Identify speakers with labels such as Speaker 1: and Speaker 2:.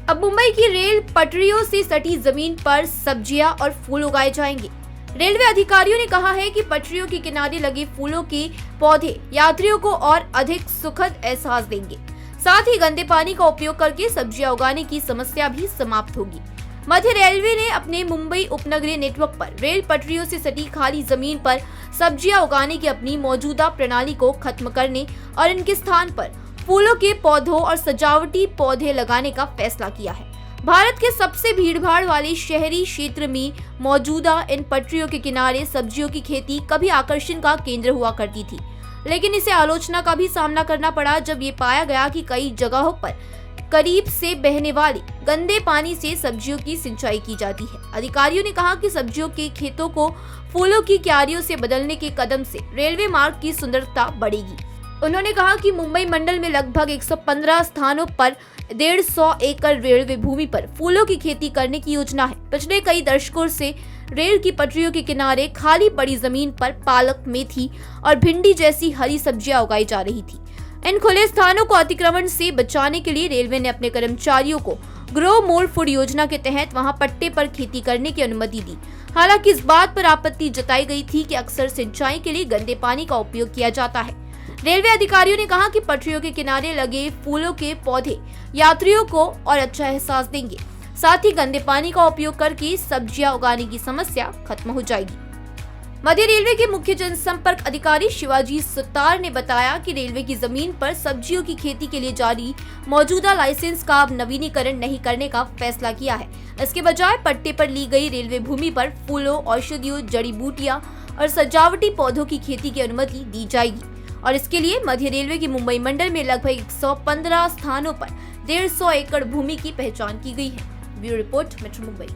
Speaker 1: अब मुंबई की रेल पटरियों से सटी जमीन पर सब्जियां और फूल उगाए जाएंगे। रेलवे अधिकारियों ने कहा है कि पटरियों के किनारे लगे फूलों के पौधे यात्रियों को और अधिक सुखद एहसास देंगे। साथ ही गंदे पानी का उपयोग करके सब्जियां उगाने की समस्या भी समाप्त होगी। मध्य रेलवे ने अपने मुंबई उपनगरीय नेटवर्क पर रेल पटरियों से सटी खाली जमीन पर सब्जियां उगाने की अपनी मौजूदा प्रणाली को खत्म करने और इनके स्थान पर फूलों के पौधों और सजावटी पौधे लगाने का फैसला किया है। भारत के सबसे भीड़भाड़ वाले शहरी क्षेत्र में मौजूदा इन पटरियों के किनारे सब्जियों की खेती कभी आकर्षण का केंद्र हुआ करती थी, लेकिन इसे आलोचना का भी सामना करना पड़ा जब ये पाया गया कि कई जगहों पर करीब से बहने वाले गंदे पानी से सब्जियों की सिंचाई की जाती है। अधिकारियों ने कहा कि सब्जियों के खेतों को फूलों की क्यारियों से बदलने के कदम से रेलवे मार्ग की सुंदरता बढ़ेगी। उन्होंने कहा कि मुंबई मंडल में लगभग 115 स्थानों पर 150 एकड़ रेलवे भूमि पर फूलों की खेती करने की योजना है। पिछले कई दशकों से रेल की पटरियों के किनारे खाली पड़ी जमीन पर पालक, मेथी और भिंडी जैसी हरी सब्जियां उगाई जा रही थी। इन खुले स्थानों को अतिक्रमण से बचाने के लिए रेलवे ने अपने कर्मचारियों को ग्रो मोर फूड योजना के तहत वहां पट्टे पर खेती करने की अनुमति दी। हालांकि इस बात पर आपत्ति जताई गई थी कि अक्सर सिंचाई के लिए गंदे पानी का उपयोग किया जाता है। रेलवे अधिकारियों ने कहा कि पटरियों के किनारे लगे फूलों के पौधे यात्रियों को और अच्छा एहसास देंगे। साथ ही गंदे पानी का उपयोग करके सब्जियां उगाने की समस्या खत्म हो जाएगी। मध्य रेलवे के मुख्य जनसंपर्क अधिकारी शिवाजी सुतार ने बताया कि रेलवे की जमीन पर सब्जियों की खेती के लिए जारी मौजूदा लाइसेंस का अब नवीनीकरण नहीं करने का फैसला किया है। इसके बजाय पट्टे पर ली गई रेलवे भूमि पर फूलों, औषधियों, जड़ी बूटियां और सजावटी पौधों की खेती की अनुमति दी जाएगी और इसके लिए मध्य रेलवे की मुंबई मंडल में लगभग 115 स्थानों पर 150 एकड़ भूमि की पहचान की गई है। Bureau report, metro Mumbai.